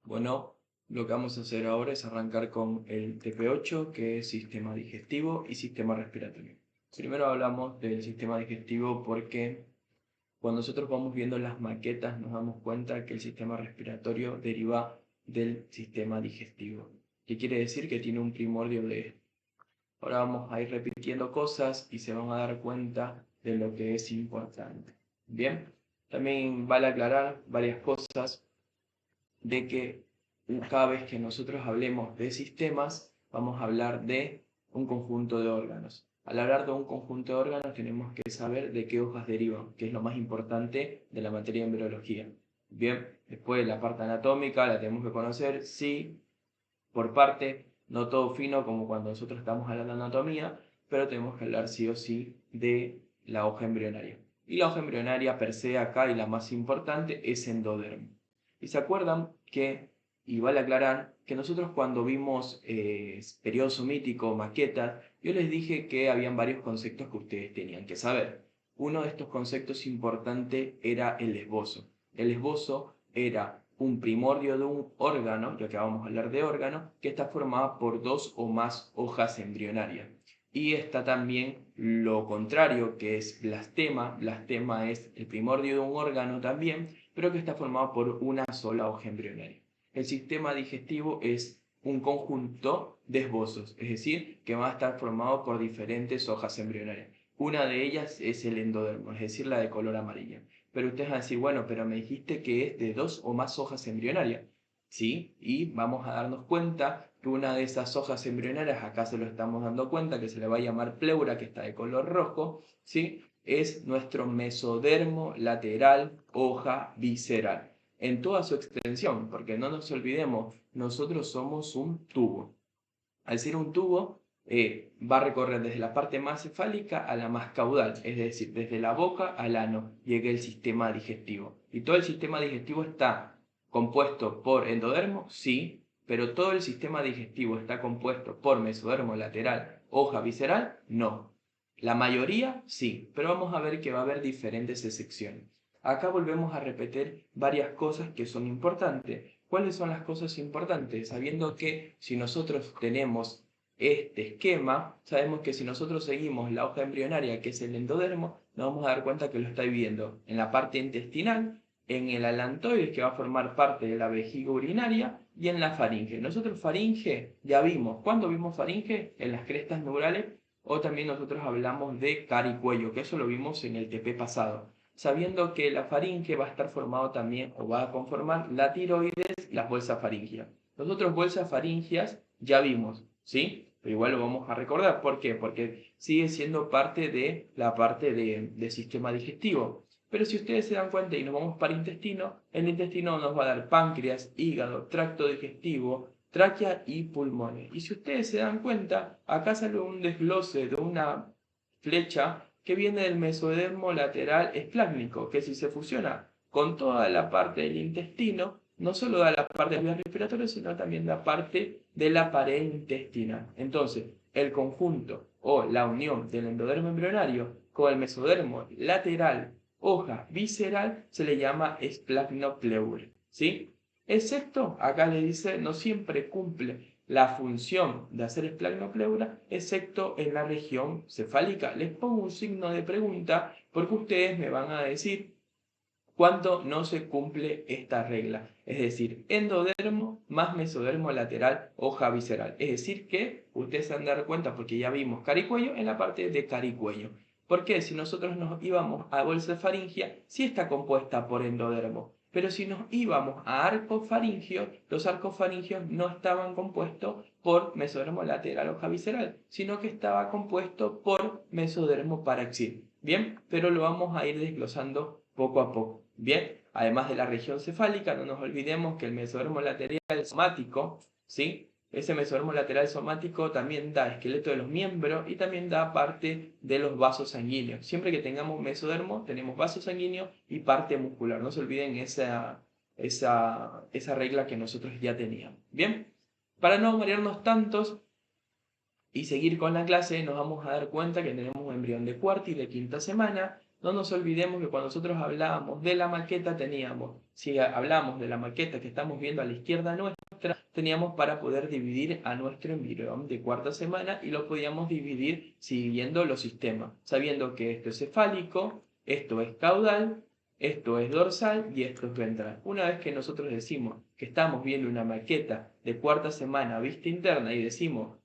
Bueno, lo que vamos a hacer ahora es arrancar con el TP8, que es sistema digestivo y sistema respiratorio. Primero hablamos del sistema digestivo porque cuando nosotros vamos viendo las maquetas nos damos cuenta que el sistema respiratorio deriva del sistema digestivo, que quiere decir que tiene un primordio de esto. Ahora vamos a ir repitiendo cosas y se van a dar cuenta de lo que es importante. Bien, también vale aclarar varias cosas de que cada vez que nosotros hablemos de sistemas, vamos a hablar de un conjunto de órganos. Al hablar de un conjunto de órganos tenemos que saber de qué hojas derivan, que es lo más importante de la materia de embriología. Bien, después la parte anatómica la tenemos que conocer, sí, por parte, no todo fino como cuando nosotros estamos hablando de anatomía, pero tenemos que hablar sí o sí de la hoja embrionaria. Y la hoja embrionaria per se acá y la más importante es endodermo. Y se acuerdan que, y vale aclarar, que nosotros cuando vimos periodo somítico, maquetas, yo les dije que habían varios conceptos que ustedes tenían que saber. Uno de estos conceptos importantes era el esbozo. El esbozo era un primordio de un órgano, ya que vamos a hablar de órgano, que está formado por dos o más hojas embrionarias. Y está también lo contrario, que es blastema. Blastema es el primordio de un órgano también, pero que está formado por una sola hoja embrionaria. El sistema digestivo es un conjunto de esbozos, es decir, que va a estar formado por diferentes hojas embrionarias. Una de ellas es el endodermo, es decir, la de color amarilla. Pero ustedes van a decir, bueno, pero me dijiste que es de dos o más hojas embrionarias. ¿Sí? Y vamos a darnos cuenta que una de esas hojas embrionarias, acá se lo estamos dando cuenta, que se le va a llamar pleura, que está de color rojo, ¿sí? Es nuestro mesodermo lateral, hoja visceral, en toda su extensión, porque no nos olvidemos, nosotros somos un tubo. Al ser un tubo, va a recorrer desde la parte más cefálica a la más caudal, es decir, desde la boca al ano llega el sistema digestivo. Y todo el sistema digestivo está compuesto por endodermo, sí, pero todo el sistema digestivo está compuesto por mesodermo lateral, hoja visceral, no. La mayoría, sí, pero vamos a ver que va a haber diferentes excepciones. Acá volvemos a repetir varias cosas que son importantes. ¿Cuáles son las cosas importantes? Sabiendo que si nosotros tenemos este esquema, sabemos que si nosotros seguimos la hoja embrionaria, que es el endodermo, nos vamos a dar cuenta que lo está dividiendo en la parte intestinal, en el alantoides, que va a formar parte de la vejiga urinaria, y en la faringe. Nosotros faringe ya vimos. ¿Cuándo vimos faringe? En las crestas neurales, o también nosotros hablamos de cara y cuello, que eso lo vimos en el TP pasado, sabiendo que la faringe va a estar formado también, o va a conformar la tiroides y las bolsas faringias. Nosotros bolsas faringias ya vimos, ¿sí? Pero igual lo vamos a recordar. ¿Por qué? Porque sigue siendo parte de la parte de sistema digestivo. Pero si ustedes se dan cuenta y nos vamos para intestino, el intestino nos va a dar páncreas, hígado, tracto digestivo, tráquea y pulmones. Y si ustedes se dan cuenta, acá sale un desglose de una flecha que viene del mesodermo lateral esplácnico, que si se fusiona con toda la parte del intestino, no solo da la parte de vías respiratorias, sino también da parte de la pared intestinal. Entonces, el conjunto o la unión del endodermo embrionario con el mesodermo lateral, hoja visceral, se le llama esplagnopleuria, ¿sí? Excepto, acá le dice, no siempre cumple la función de hacer esplagnopleuria, excepto en la región cefálica. Les pongo un signo de pregunta porque ustedes me van a decir cuándo no se cumple esta regla. Es decir, endodermo más mesodermo lateral, hoja visceral. Es decir, que ustedes se van a dar cuenta porque ya vimos caricuello en la parte de caricuello. Porque si nosotros nos íbamos a bolsa faringia, sí está compuesta por endodermo. Pero si nos íbamos a arco faringio, los arcos faringios no estaban compuestos por mesodermo lateral hoja visceral, sino que estaba compuesto por mesodermo paraxil. Bien, pero lo vamos a ir desglosando poco a poco. Bien, además de la región cefálica, no nos olvidemos que el mesodermo lateral somático, ¿sí? Ese mesodermo lateral somático también da esqueleto de los miembros y también da parte de los vasos sanguíneos. Siempre que tengamos mesodermo, tenemos vasos sanguíneos y parte muscular. No se olviden esa regla que nosotros ya teníamos. Bien, para no marearnos tantos y seguir con la clase, nos vamos a dar cuenta que tenemos un embrión de cuarta y de quinta semana, No nos olvidemos que cuando nosotros hablábamos de la maqueta si hablamos de la maqueta que estamos viendo a la izquierda nuestra, teníamos para poder dividir a nuestro embrión de cuarta semana y lo podíamos dividir siguiendo los sistemas, sabiendo que esto es cefálico, esto es caudal, esto es dorsal y esto es ventral. Una vez que nosotros decimos que estamos viendo una maqueta de cuarta semana a vista interna y decimos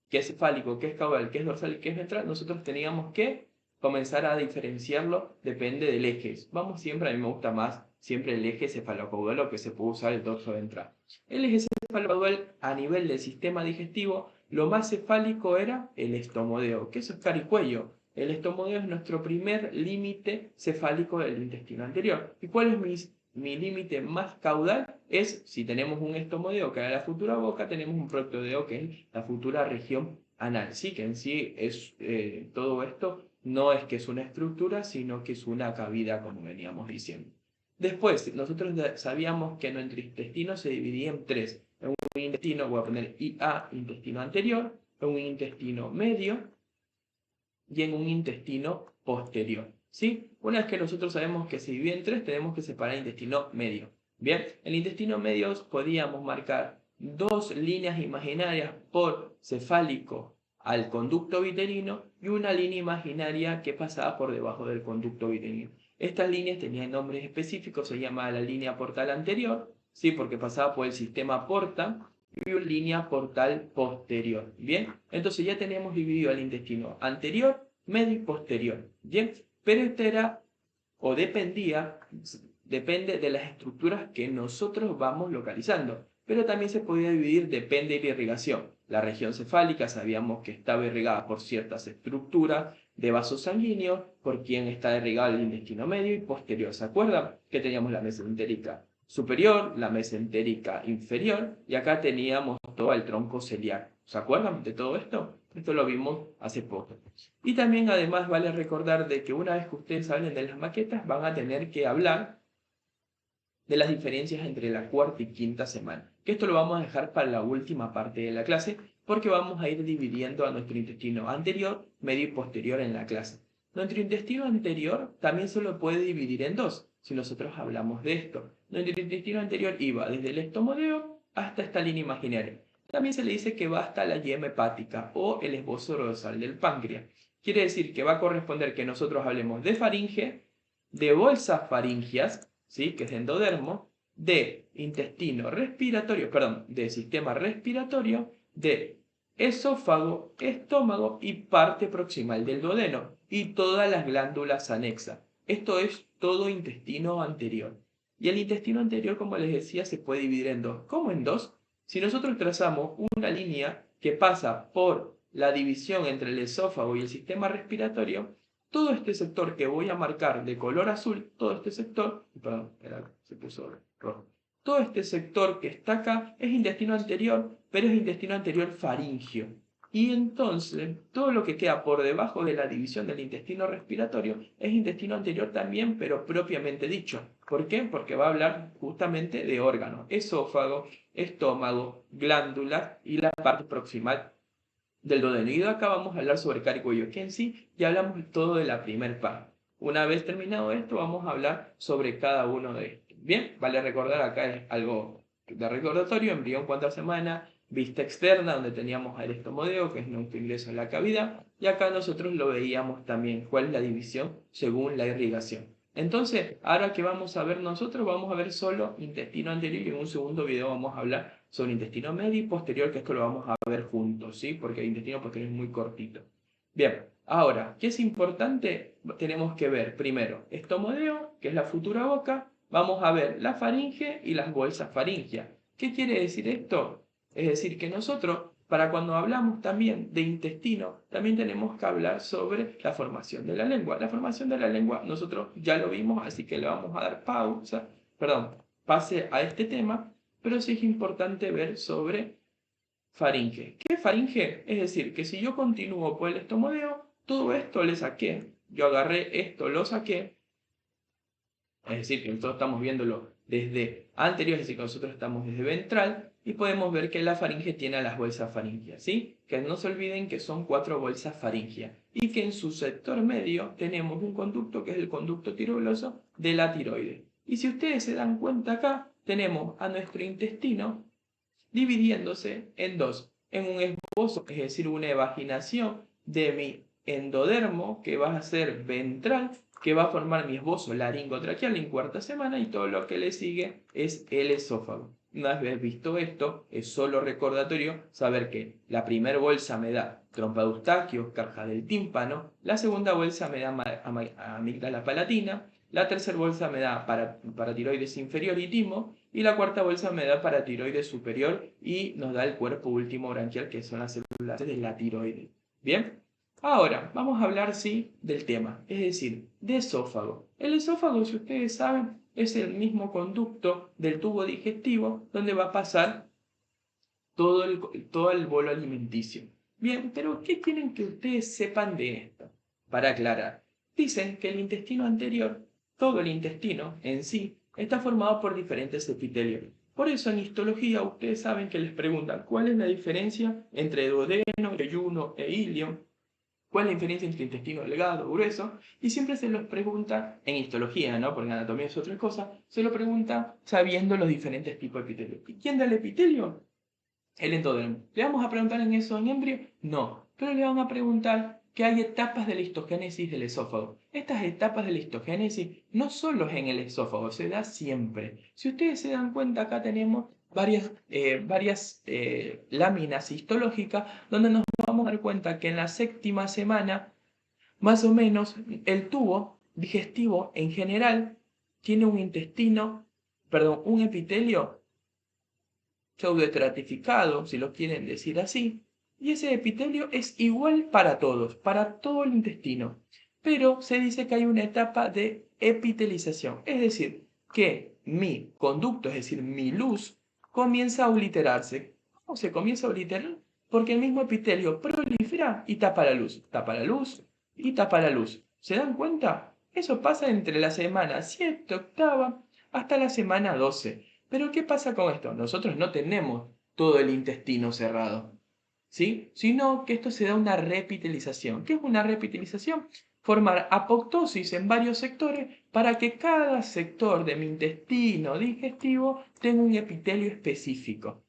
que es cefálico, que es caudal, que es dorsal y que es ventral, nosotros teníamos que comenzar a diferenciarlo, depende del eje. Vamos siempre, a mí me gusta más siempre el eje cefalocaudal o que se puede usar el dorso ventral. El eje cefalocaudal a nivel del sistema digestivo, lo más cefálico era el estomodeo, que eso es cara y cuello. El estomodeo es nuestro primer límite cefálico del intestino anterior. ¿Y cuál es mi límite más caudal? Es, si tenemos un estomodeo que era la futura boca, tenemos un proctodeo que es la futura región anal. Sí, que en sí es todo esto no es que es una estructura, sino que es una cavidad, como veníamos diciendo. Después, nosotros sabíamos que nuestro intestino se dividía en tres. En un intestino, voy a poner IA, intestino anterior, en un intestino medio y en un intestino posterior. ¿Sí? Una vez que nosotros sabemos que se divide en tres, tenemos que separar el intestino medio. Bien, el intestino medio podíamos marcar dos líneas imaginarias por cefálico al conducto vitelino y una línea imaginaria que pasaba por debajo del conducto vitelino. Estas líneas tenían nombres específicos, se llama la línea portal anterior, ¿sí? Porque pasaba por el sistema porta, y una línea portal posterior. Bien, entonces ya tenemos dividido el intestino anterior, medio y posterior. Bien, pero esto era o depende de las estructuras que nosotros vamos localizando. Pero también se podía dividir, depende de la irrigación. La región cefálica sabíamos que estaba irrigada por ciertas estructuras de vasos sanguíneos, por quien está irrigado el intestino medio y posterior. ¿Se acuerdan? Que teníamos la mesentérica superior, la mesentérica inferior, y acá teníamos todo el tronco celiaco. ¿Se acuerdan de todo esto? Esto lo vimos hace poco. Y también además vale recordar de que una vez que ustedes hablen de las maquetas, van a tener que hablar de las diferencias entre la cuarta y quinta semana. Que esto lo vamos a dejar para la última parte de la clase, porque vamos a ir dividiendo a nuestro intestino anterior, medio y posterior en la clase. Nuestro intestino anterior también se lo puede dividir en dos, si nosotros hablamos de esto. Nuestro intestino anterior iba desde el estomodeo hasta esta línea imaginaria. También se le dice que va hasta la yema hepática o el esbozo dorsal del páncreas. Quiere decir que va a corresponder que nosotros hablemos de faringe, de bolsas faringias, ¿sí? Que es endodermo, de intestino respiratorio, perdón, de sistema respiratorio, de esófago, estómago y parte proximal del duodeno y todas las glándulas anexas. Esto es todo intestino anterior. Y el intestino anterior, como les decía, se puede dividir en dos. ¿Cómo en dos? Si nosotros trazamos una línea que pasa por la división entre el esófago y el sistema respiratorio, todo este sector que voy a marcar de color azul, todo este sector, perdón, se puso rojo, todo este sector que está acá es intestino anterior, pero es intestino anterior faríngeo. Y entonces, todo lo que queda por debajo de la división del intestino respiratorio es intestino anterior también, pero propiamente dicho. ¿Por qué? Porque va a hablar justamente de órganos, esófago, estómago, glándulas y la parte proximal del duodeno. Y de acá vamos a hablar sobre cara y cuello, que en sí ya hablamos todo de la primer parte. Una vez terminado esto, vamos a hablar sobre cada uno de estos. Bien, vale recordar acá es algo de recordatorio: embrión cuarta semana, vista externa, donde teníamos el estomodeo, que es nuestro ingreso en la cavidad, y acá nosotros lo veíamos también, cuál es la división según la irrigación. Entonces, ahora que vamos a ver nosotros, vamos a ver solo intestino anterior y en un segundo video vamos a hablar sobre intestino medio y posterior, que esto lo vamos a ver juntos, ¿sí? Porque el intestino posterior es muy cortito. Bien, ahora, ¿qué es importante? Tenemos que ver primero estomodeo, que es la futura boca, vamos a ver la faringe y las bolsas faringias. ¿Qué quiere decir esto? Es decir, que nosotros, para cuando hablamos también de intestino, también tenemos que hablar sobre la formación de la lengua. La formación de la lengua nosotros ya lo vimos, así que le vamos a dar pausa, perdón, pase a este tema, pero sí es importante ver sobre faringe. ¿Qué es faringe? Es decir, que si yo continúo por el estomodeo, todo esto le saqué. Yo agarré esto, lo saqué. Es decir, que nosotros estamos viendo desde anterior, es decir, que nosotros estamos desde ventral, y podemos ver que la faringe tiene las bolsas faríngeas, ¿sí? Que no se olviden que son 4 bolsas faríngeas, y que en su sector medio tenemos un conducto que es el conducto tiroidoso de la tiroides. Y si ustedes se dan cuenta acá, tenemos a nuestro intestino dividiéndose en dos, en un esbozo, es decir, una evaginación de mi endodermo, que va a ser ventral, que va a formar mi esbozo laringotraqueal en cuarta semana, y todo lo que le sigue es el esófago. Una vez visto esto, es solo recordatorio saber que la primera bolsa me da trompa de Eustaquio, carja del tímpano, la segunda bolsa me da amígdala palatina, la tercera bolsa me da paratiroides inferior y timo, y la cuarta bolsa me da paratiroides superior y nos da el cuerpo último branquial, que son las células de la tiroides. Bien, ahora vamos a hablar sí del tema, es decir, de esófago. El esófago, si ustedes saben, es el mismo conducto del tubo digestivo donde va a pasar todo el bolo alimenticio. Bien, pero ¿qué quieren que ustedes sepan de esto? Para aclarar, dicen que el intestino anterior, todo el intestino en sí, está formado por diferentes epitelios. Por eso en histología ustedes saben que les preguntan cuál es la diferencia entre duodeno, yeyuno e ilio, cuál es la diferencia entre intestino delgado, grueso, y siempre se los pregunta en histología, ¿no? Porque anatomía es otra cosa, se lo pregunta sabiendo los diferentes tipos de epitelio. ¿Y quién da el epitelio? El endodermo. ¿Le vamos a preguntar en eso en embrio? No, pero le van a preguntar que hay etapas de la histogénesis del esófago. Estas etapas de la histogénesis no solo es en el esófago, se da siempre. Si ustedes se dan cuenta, acá tenemos varias láminas histológicas donde nos vamos a dar cuenta que en la séptima semana, más o menos, el tubo digestivo en general tiene un epitelio pseudoestratificado, si lo quieren decir así, y ese epitelio es igual para todos, para todo el intestino, pero se dice que hay una etapa de epitelización, es decir, que mi conducto, es decir, mi luz, comienza a obliterarse. ¿Cómo se comienza a obliterar? Porque el mismo epitelio prolifera y tapa la luz y tapa la luz. ¿Se dan cuenta? Eso pasa entre la semana 7, octava, hasta la semana 12. Pero ¿qué pasa con esto? Nosotros no tenemos todo el intestino cerrado, ¿sí? Sino que esto se da una repitelización. ¿Qué es una repitelización? Formar apoptosis en varios sectores para que cada sector de mi intestino digestivo tenga un epitelio específico.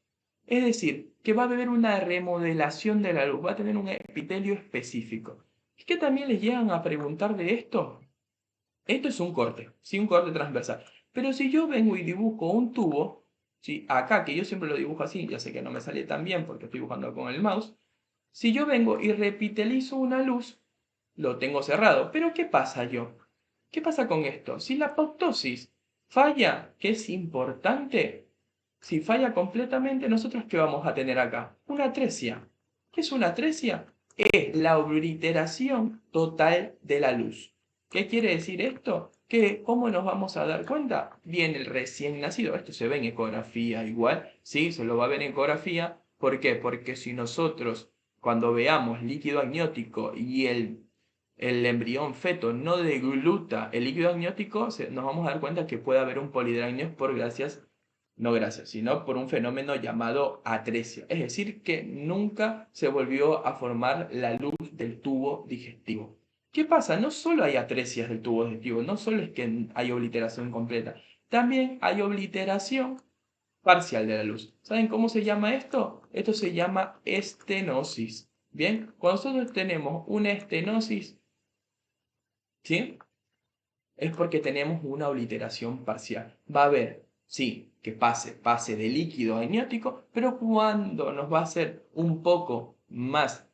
Es decir, que va a haber una remodelación de la luz, va a tener un epitelio específico. ¿Y qué también les llegan a preguntar de esto? Esto es un corte, ¿sí? Un corte transversal. Pero si yo vengo y dibujo un tubo, ¿sí? Acá, que yo siempre lo dibujo así, ya sé que no me sale tan bien porque estoy dibujando con el mouse. Si yo vengo y repitelizo una luz, lo tengo cerrado. Pero ¿qué pasa yo? ¿Qué pasa con esto? Si la apoptosis falla, que es importante, si falla completamente, ¿nosotros qué vamos a tener acá? Una atresia. ¿Qué es una atresia? Es la obliteración total de la luz. ¿Qué quiere decir esto? Que, ¿cómo nos vamos a dar cuenta? Bien, el recién nacido, esto se ve en ecografía igual, ¿sí? Se lo va a ver en ecografía. ¿Por qué? Porque si nosotros, cuando veamos líquido amniótico y el embrión feto no degluta el líquido amniótico, nos vamos a dar cuenta que puede haber un polidragnios no gracias, sino por un fenómeno llamado atresia. Es decir, que nunca se volvió a formar la luz del tubo digestivo. ¿Qué pasa? No solo hay atresias del tubo digestivo, no solo es que hay obliteración completa, también hay obliteración parcial de la luz. ¿Saben cómo se llama esto? Esto se llama estenosis. Bien, cuando nosotros tenemos una estenosis, ¿sí? Es porque tenemos una obliteración parcial. Va a haber, sí, que pase de líquido a amniótico, pero cuando nos va a ser un poco más,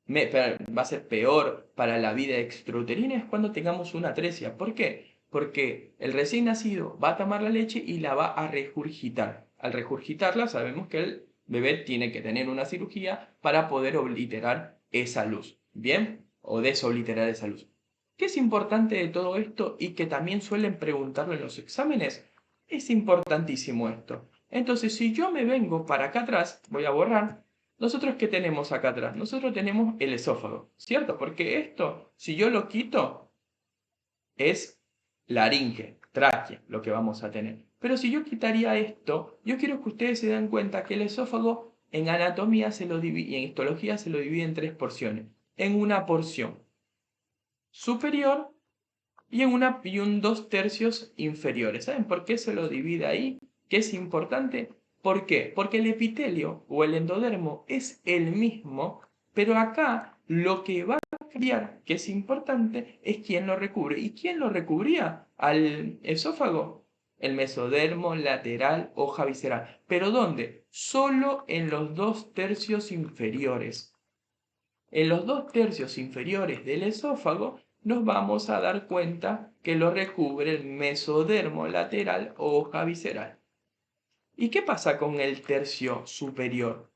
va a ser peor para la vida extrauterina es cuando tengamos una atresia. ¿Por qué? Porque el recién nacido va a tomar la leche y la va a regurgitar. Al regurgitarla sabemos que el bebé tiene que tener una cirugía para poder obliterar esa luz. ¿Bien? O desobliterar esa luz. ¿Qué es importante de todo esto y que también suelen preguntarlo en los exámenes? Es importantísimo esto. Entonces, si yo me vengo para acá atrás, voy a borrar. ¿Nosotros qué tenemos acá atrás? Nosotros tenemos el esófago, ¿cierto? Porque esto, si yo lo quito, es laringe, tráquea, lo que vamos a tener. Pero si yo quitaría esto, yo quiero que ustedes se den cuenta que el esófago en anatomía y en histología se lo divide en tres porciones. En una porción superior y y un 2/3 inferiores. ¿Saben por qué se lo divide ahí? ¿Qué es importante? ¿Por qué? Porque el epitelio o el endodermo es el mismo, pero acá lo que va a cambiar, que es importante, es quién lo recubre. ¿Y quién lo recubría al esófago? El mesodermo lateral, hoja visceral. ¿Pero dónde? Solo en los 2/3 inferiores. En los 2/3 inferiores del esófago nos vamos a dar cuenta que lo recubre el mesodermo lateral o hoja visceral. ¿Y qué pasa con el tercio superior?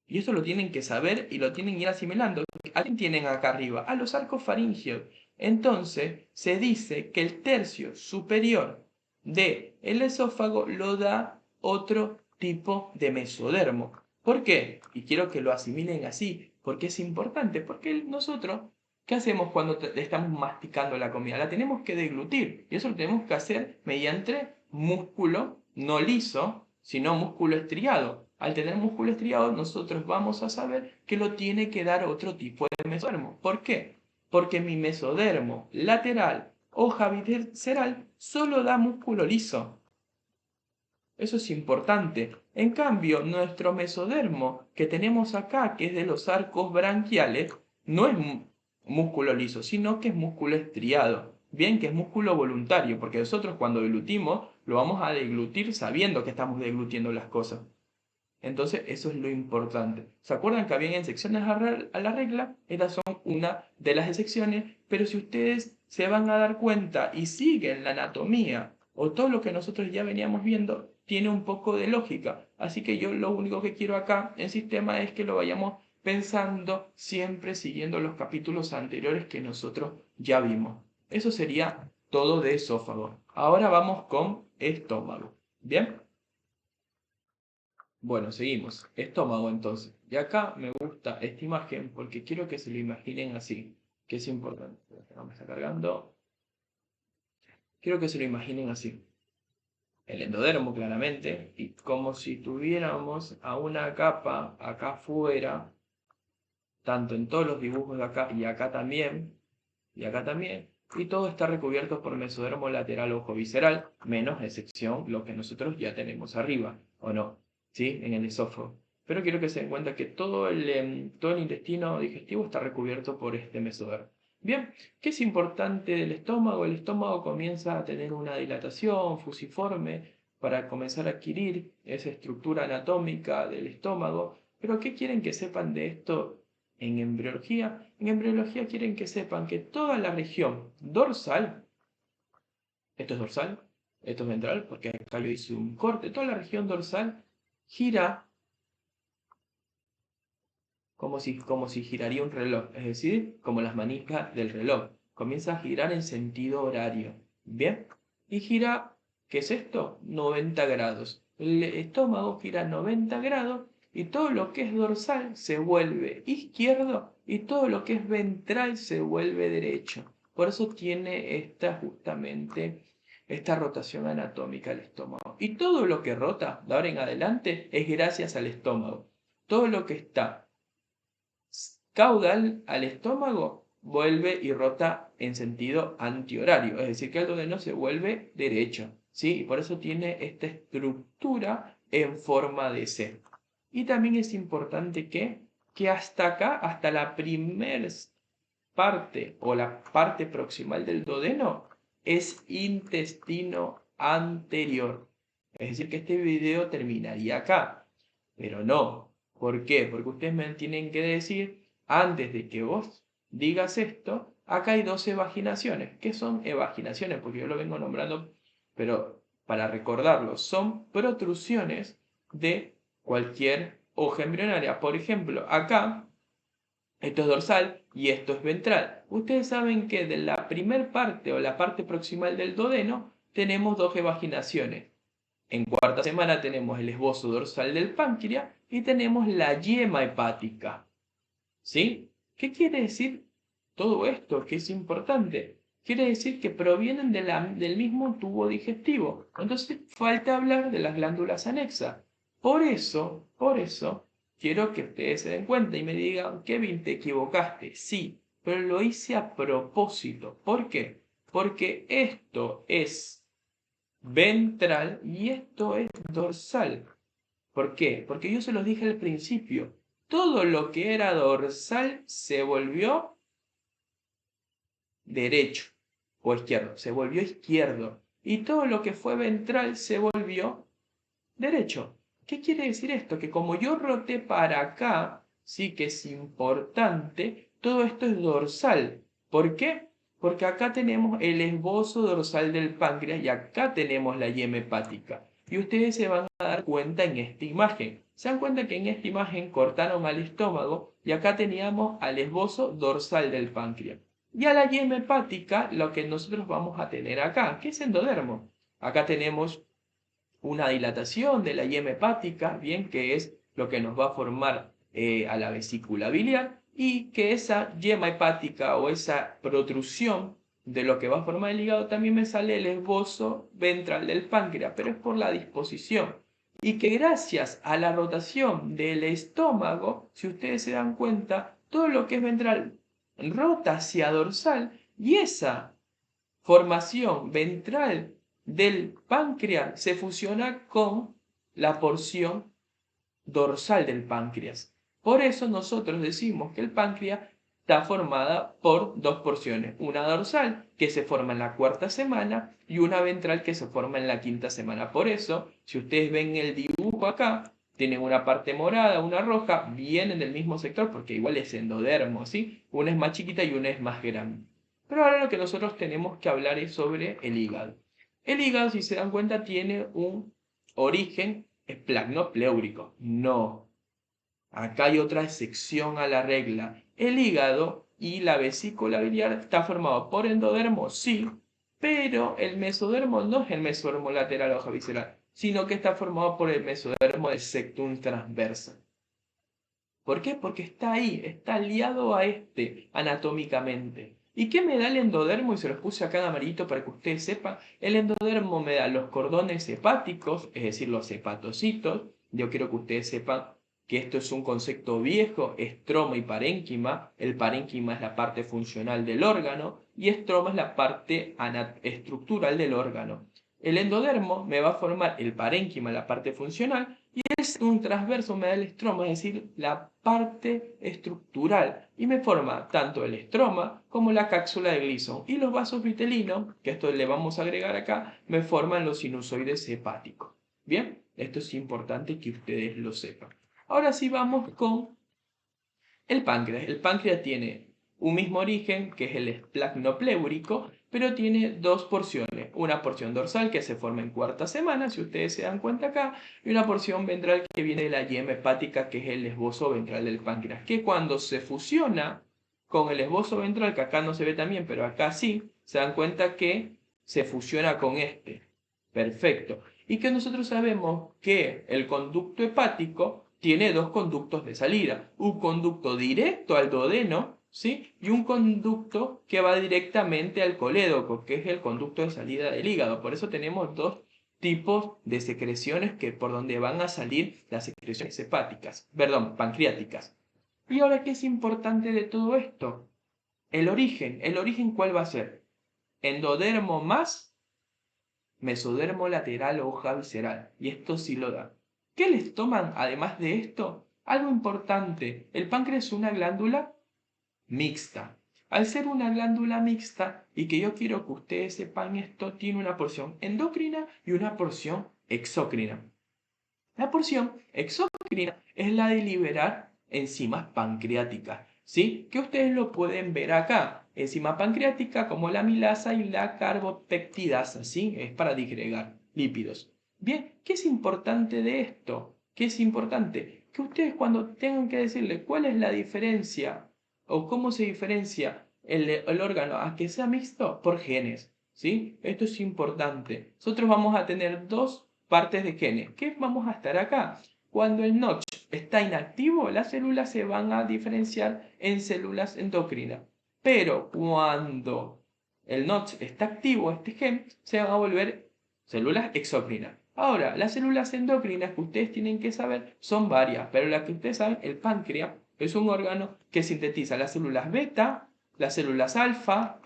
Y esto lo tienen que saber y lo tienen que ir asimilando. ¿A quién tienen acá arriba? A los arcos faringeos. Entonces se dice que el tercio superior del esófago lo da otro tipo de mesodermo. ¿Por qué? Y quiero que lo asimilen así, porque es importante, porque nosotros, ¿qué hacemos cuando estamos masticando la comida? La tenemos que deglutir, y eso lo tenemos que hacer mediante músculo no liso, sino músculo estriado. Al tener músculo estriado, nosotros vamos a saber que lo tiene que dar otro tipo de mesodermo. ¿Por qué? Porque mi mesodermo lateral, hoja visceral, solo da músculo liso. Eso es importante. En cambio, nuestro mesodermo que tenemos acá, que es de los arcos branquiales, no es músculo liso, sino que es músculo estriado. Bien, que es músculo voluntario, porque nosotros cuando deglutimos, lo vamos a deglutir sabiendo que estamos deglutiendo las cosas. Entonces, eso es lo importante. ¿Se acuerdan que habían excepciones a la regla? Estas son una de las excepciones, pero si ustedes se van a dar cuenta y siguen la anatomía o todo lo que nosotros ya veníamos viendo, tiene un poco de lógica. Así que yo lo único que quiero acá en sistema es que lo vayamos pensando siempre siguiendo los capítulos anteriores que nosotros ya vimos. Eso sería todo de esófago. Ahora vamos con estómago. ¿Bien? Bueno, seguimos. Estómago entonces. Y acá me gusta esta imagen porque quiero que se lo imaginen así, que es importante. No me está cargando. Quiero que se lo imaginen así. El endodermo claramente, y como si tuviéramos a una capa acá afuera, tanto en todos los dibujos de acá y acá también, y todo está recubierto por mesodermo lateral ojo visceral, menos excepción lo que nosotros ya tenemos arriba, ¿o no? ¿Sí? En el esófago. Pero quiero que se den cuenta que todo el intestino digestivo está recubierto por este mesodermo. Bien, ¿qué es importante del estómago? El estómago comienza a tener una dilatación fusiforme para comenzar a adquirir esa estructura anatómica del estómago. Pero ¿qué quieren que sepan de esto en embriología? En embriología quieren que sepan que toda la región dorsal, esto es dorsal, esto es ventral, porque acá yo hice un corte, toda la región dorsal gira como si giraría un reloj, es decir, como las manijas del reloj. Comienza a girar en sentido horario. ¿Bien? Y gira, ¿qué es esto? 90 grados. El estómago gira 90 grados y todo lo que es dorsal se vuelve izquierdo y todo lo que es ventral se vuelve derecho. Por eso tiene justamente esta rotación anatómica el estómago. Y todo lo que rota de ahora en adelante es gracias al estómago. Todo lo que está caudal al estómago vuelve y rota en sentido antihorario, es decir, que el duodeno se vuelve derecho, ¿sí? Y por eso tiene esta estructura en forma de C. Y también es importante que hasta acá, hasta la primer parte o la parte proximal del duodeno, es intestino anterior. Es decir, que este video terminaría acá, pero no. ¿Por qué? Porque ustedes me tienen que decir, antes de que vos digas esto, acá hay dos evaginaciones. ¿Qué son evaginaciones? Porque yo lo vengo nombrando, pero para recordarlo, son protrusiones de cualquier hoja embrionaria. Por ejemplo, acá, esto es dorsal y esto es ventral. Ustedes saben que de la primer parte o la parte proximal del duodeno tenemos dos evaginaciones. En cuarta semana tenemos el esbozo dorsal del páncreas y tenemos la yema hepática. ¿Sí? ¿Qué quiere decir todo esto? Que es importante. quiere decir que provienen del mismo tubo digestivo. Entonces falta hablar de las glándulas anexas. Por eso, quiero que ustedes se den cuenta y me digan, Kevin, te equivocaste. Sí, pero lo hice a propósito. ¿Por qué? Porque esto es ventral y esto es dorsal. ¿Por qué? Porque yo se los dije al principio. Todo lo que era dorsal se volvió derecho o izquierdo, se volvió izquierdo. Y todo lo que fue ventral se volvió derecho. ¿Qué quiere decir esto? Que como yo roté para acá, sí que es importante, todo esto es dorsal. ¿Por qué? Porque acá tenemos el esbozo dorsal del páncreas y acá tenemos la yema hepática. Y ustedes se van a dar cuenta en esta imagen. Se dan cuenta que en esta imagen cortaron al estómago y acá teníamos al esbozo dorsal del páncreas. Y a la yema hepática, lo que nosotros vamos a tener acá, que es endodermo. Acá tenemos una dilatación de la yema hepática, bien, que es lo que nos va a formar a la vesícula biliar, y que esa yema hepática o esa protrusión de lo que va a formar el hígado también me sale el esbozo ventral del páncreas, pero es por la disposición. Y que gracias a la rotación del estómago, si ustedes se dan cuenta, todo lo que es ventral rota hacia dorsal y esa formación ventral del páncreas se fusiona con la porción dorsal del páncreas. Por eso nosotros decimos que el páncreas está formada por dos porciones, una dorsal que se forma en la cuarta semana y una ventral que se forma en la quinta semana. Por eso, si ustedes ven el dibujo acá, tienen una parte morada, una roja, vienen del mismo sector porque igual es endodermo, ¿sí? Una es más chiquita y una es más grande. Pero ahora lo que nosotros tenemos que hablar es sobre el hígado. El hígado, si se dan cuenta, tiene un origen esplagno-pleúrico. No. Acá hay otra excepción a la regla. El hígado y la vesícula biliar está formado por endodermo, sí, pero el mesodermo no es el mesodermo lateral o hoja visceral, sino que está formado por el mesodermo del septum transversa. ¿Por qué? Porque está ahí, está aliado a este anatómicamente. ¿Y qué me da el endodermo? Y se los puse acá en amarillito para que ustedes sepan. El endodermo me da los cordones hepáticos, es decir, los hepatocitos. Yo quiero que ustedes sepan que esto es un concepto viejo, estroma y parénquima. El parénquima es la parte funcional del órgano y estroma es la parte estructural del órgano. El endodermo me va a formar el parénquima, la parte funcional, y un transverso me da el estroma, es decir, la parte estructural, y me forma tanto el estroma como la cápsula de Gleason. Y los vasos vitelinos, que esto le vamos a agregar acá, me forman los sinusoides hepáticos. Bien, esto es importante que ustedes lo sepan. Ahora sí vamos con el páncreas. El páncreas tiene un mismo origen, que es el esplagno pleúrico, pero tiene dos porciones. Una porción dorsal que se forma en cuarta semana, si ustedes se dan cuenta acá, y una porción ventral que viene de la yema hepática, que es el esbozo ventral del páncreas, que cuando se fusiona con el esbozo ventral, que acá no se ve también, pero acá sí, se dan cuenta que se fusiona con este. Perfecto. Y que nosotros sabemos que el conducto hepático tiene dos conductos de salida. Un conducto directo al duodeno, ¿sí? Y un conducto que va directamente al colédoco, que es el conducto de salida del hígado. Por eso tenemos dos tipos de secreciones que por donde van a salir las secreciones hepáticas, perdón, pancreáticas. Y ahora, ¿qué es importante de todo esto? El origen. ¿El origen cuál va a ser? Endodermo más mesodermo lateral o hoja visceral, y esto sí lo da. ¿Qué les toman además de esto? Algo importante, el páncreas es una glándula mixta. Al ser una glándula mixta, y que yo quiero que ustedes sepan esto, tiene una porción endocrina y una porción exócrina. La porción exócrina es la de liberar enzimas pancreáticas, ¿sí? Que ustedes lo pueden ver acá. Enzima pancreática como la amilasa y la carbopeptidasa, ¿sí? Es para disgregar lípidos. Bien, ¿qué es importante de esto? ¿Qué es importante? Que ustedes cuando tengan que decirle cuál es la diferencia o cómo se diferencia el órgano a que sea mixto por genes, ¿sí? Esto es importante. Nosotros vamos a tener dos partes de genes. ¿Qué vamos a estar acá? Cuando el Notch está inactivo, las células se van a diferenciar en células endocrinas. Pero cuando el Notch está activo, este gen, se van a volver células exócrinas. Ahora, las células endocrinas que ustedes tienen que saber son varias, pero las que ustedes saben, el páncreas es un órgano que sintetiza las células beta, las células alfa,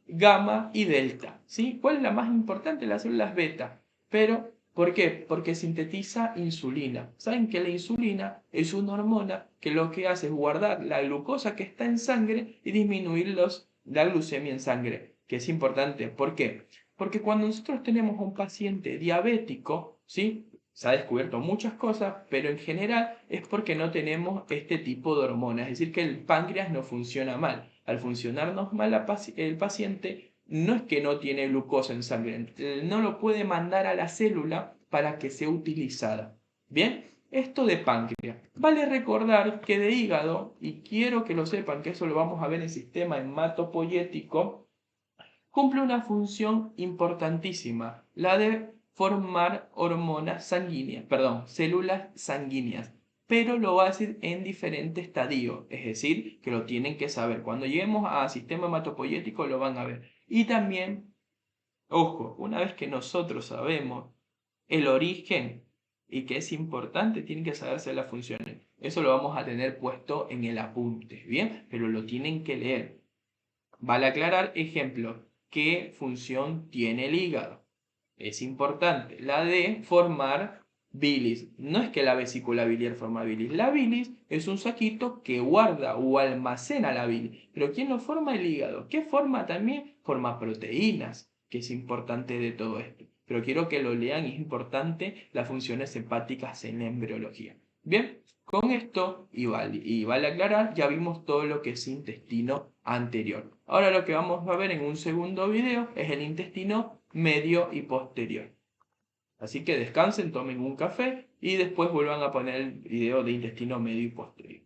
gamma y delta. ¿Sí? ¿Cuál es la más importante? Las células beta. Pero, ¿por qué? Porque sintetiza insulina. ¿Saben que la insulina es una hormona que lo que hace es guardar la glucosa que está en sangre y disminuir la glucemia en sangre? Que es importante. ¿Por qué? Porque cuando nosotros tenemos un paciente diabético, ¿sí? Se ha descubierto muchas cosas, pero en general es porque no tenemos este tipo de hormonas. Es decir, que el páncreas no funciona mal. Al funcionarnos mal el paciente, no es que no tiene glucosa en sangre, no lo puede mandar a la célula para que sea utilizada. Bien, esto de páncreas. Vale recordar que de hígado, y quiero que lo sepan, que eso lo vamos a ver en el sistema hematopoyético, cumple una función importantísima, la de formar hormonas sanguíneas, perdón, células sanguíneas, pero lo va a hacer en diferentes estadios, es decir, que lo tienen que saber. Cuando lleguemos al sistema hematopoyético lo van a ver. Y también, ojo, una vez que nosotros sabemos el origen y que es importante, tienen que saberse las funciones. Eso lo vamos a tener puesto en el apunte, ¿bien? Pero lo tienen que leer. Vale aclarar, ejemplo, ¿qué función tiene el hígado? Es importante, la de formar bilis. No es que la vesícula biliar forma bilis. La bilis es un saquito que guarda o almacena la bilis. Pero ¿quién lo forma? El hígado. ¿Qué forma también? Forma proteínas, que es importante de todo esto. Pero quiero que lo lean, es importante las funciones hepáticas en la embriología. Bien, con esto, y vale aclarar, ya vimos todo lo que es intestino anterior. Ahora lo que vamos a ver en un segundo video es el intestino medio y posterior. Así que descansen, tomen un café y después vuelvan a poner el video de intestino medio y posterior.